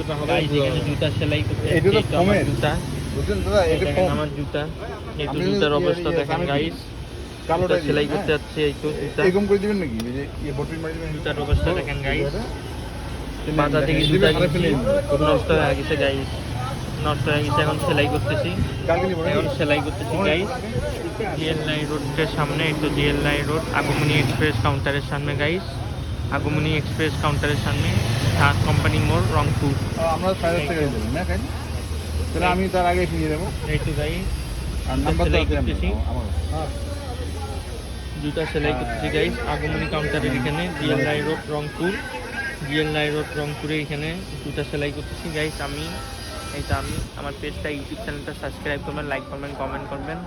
কতটা হবে গাইস এখানে জুতা সেলাই করতে এটা তো এই আমার কমের। জুতা বুঝছেন দাদা, এটা দেখেন কম। আমার জুতা এই তো আপনি জুতার যদি অবস্থা ইয়ে দেখেন আমি গাইস কালোটা জুতা সেলাই করতে যাচ্ছে এই তো জুতা এরকম করে দিবেন নাকি? এই যে বটরি মারি দিবেন। জুতার অবস্থা দেখেন গাইস তাহলে বাজার থেকে দেখেন, জুতা দিবে হাতে ফেলে কিনছি, দিবেন। নষ্ট হয়ে গেছে গাইস নষ্ট হয়ে গেছে এখন সেলাই করতেছি কালকে নিবো নাকি? এখন সেলাই করতেছি গাইস জিএলআই রোডের সামনে এই তো জিএলআই রোড আগমনী এক্সপ্রেস কাউন্টারের সামনে গাইস আগমনী এক্সপ্রেস কাউন্টারের সামনে সাত কোম্পানি মোড় রংপুর আমরা 5,000 টাকা দিয়ে দেবেন না খাই? তাহলে আমি তার আগে কিনে দেবো। এই তো গাইস আর নাম্বার তো সেলাই আছে করতেছি। আমার। জুতা সেলাই করতেছি গাইস আগমনী কাউন্টারের এখানে GLI road Rangpur GLI road রংপুরে এখানে জুতা সেলাই করতেছি গাইস আমি আমার পেজটা ইউটিউব চ্যানেলটা সাবস্ক্রাইব করবেন লাইক করবেন কমেন্ট করবেন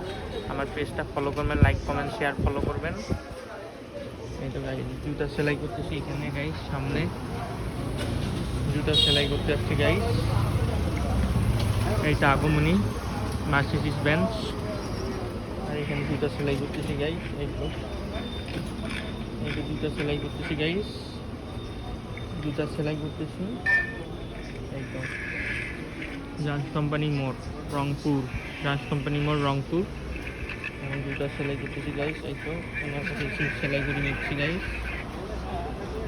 আমার পেজটা ফলো করবেন লাইক কমেন্ট শেয়ার ফলো করবেন এই তো গাইস জুতা সেলাই করতেছি এখানে গাইস সামনে জুতা সেলাই করতে আসছি গাইস এইটা আগমনী মার্সিডিজ বেঞ্চ আর এখানে জুতা সেলাই করতেছি গাইস এই তো জুতা সেলাই করতেছি গাইস জুতা সেলাই করতেছি এই তো জান্স কোম্পানি মোড় রংপুর জান্স কোম্পানি মোড় রংপুর আমি জুতা সেলাই করতেছি গাইস এই তো আমার কাছে সেলাই করে নিচ্ছি গাইস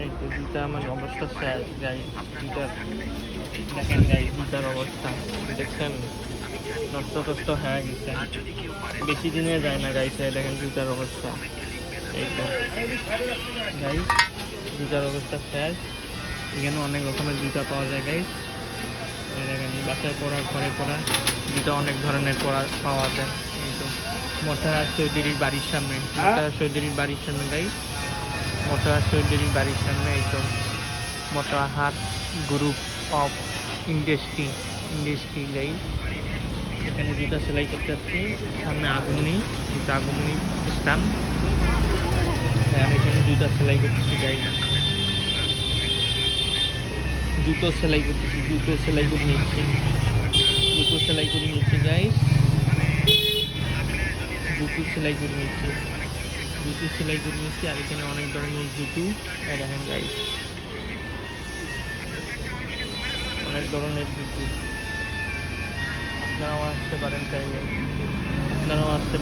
এই তো জুতা আমার অবস্থা শেষ গাইস জুতার দেখেন গাইস জুতার অবস্থা দেখছেন নষ্ট টষ্ট হয়ে গেছে বেশি দিনে যায় না গাইস দেখেন জুতার অবস্থা এই তো গাইস জুতার অবস্থা শেষ এখানে অনেক রকমের জুতা পাওয়া যায় গাইস দেখেন বাসায় পরা ঘরে পরা জুতা অনেক ধরনের পরা পাওয়া যায় এই তো মোটারা চৌধুরীর বাড়ির সামনে মোটারা চৌধুরীর বাড়ির সামনে গাইস মোটারা চৌধুরীর বাড়ির সামনে এই তো মোটা হাট গ্রুপ অফ ইন্ডাস্ট্রি গাইস এখানে জুতা সেলাই করতে আসছি সামনে আগমনী জুতা আগমনী স্থান আমি এখানে জুতা সেলাই করতেছি গাইস জুতো সেলাই করতেছি জুতো সেলাই করে নিচ্ছি গাইস জুতো সেলাই করে নিচ্ছি আর এখানে অনেক ধরনের জুতো দেখেন গাইস অনেক ধরনের জুতো আপনারাও আসতে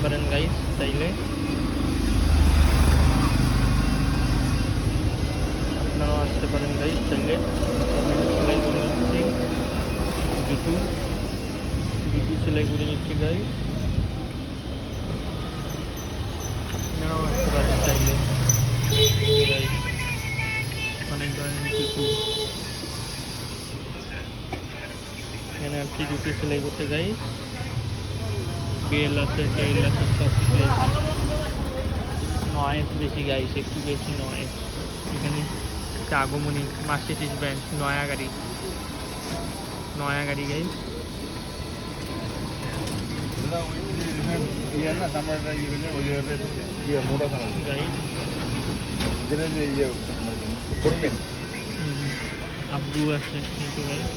পারেন গাইস চাইলে সেলাই করে নিচ্ছি জুতো সেলাই করে নিচ্ছি গাইস আপনারাও আসতে পারেন চাইলে গাইস অনেক ধরনের জুতো এখানে আর কি জুতো সেলাই করতে গাইস বেল আছে টেল আছে সব কিছু আছে নয়েস বেশি গাইস একটু বেশি নয়েস এখানে আগমনী মার্সিডিজ বেঞ্চ নয়া গাড়ি গাইস ইয়ে না নাম্বারটা ইয়ে হলে ওই জায়গাতে ইয়ে মোটা থানা গাইস যেটা যে ইয়ে করবেন। আব্বু আছে কিন্তু গাইস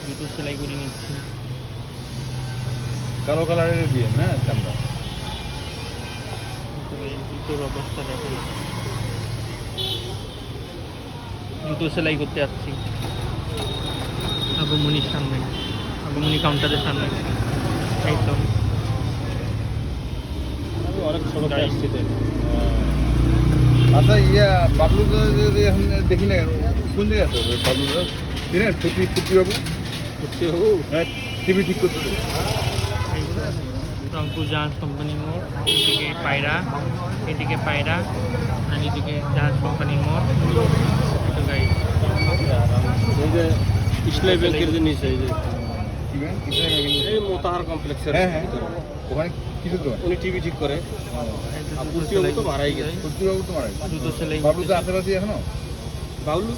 জুতো সেলাই করে নিচ্ছি কালো কালারের দিয়ে না চামড়া। জুতোর অবস্থা দেখুন জুতো সেলাই করতে আসছি আগমনীর সামনে আগমনী কাউন্টারের সামনে এই তো অনেক ছোট আসছে আচ্ছা ইয়া বাবলু যদি এখন দেখি না কোন জায়গায় আছে বাবলু দিনে ফুটি বাবু হ্যাঁ টিভি ঠিক করতে তো। রংপুর জাহাজ কোম্পানি মোড় এদিকে পায়রা আর এদিকে জাহাজ কোম্পানি মোড় তো গাইস এই যে ইসলামী ব্যাংকের যে নিচে এই যে কি ব্যাংক? এই মোতাহার কমপ্লেক্সের হ্যাঁ হ্যাঁ ভিতরে। ওখানে কিছু তো উনি টিভি ঠিক করে আর পুষ্টিবাবু তো মারাই গেছে ফুটি বাবু তো মারা গেছে। জুতো সেলাই বাবলু তো আশেপাশে এখনো বাউলু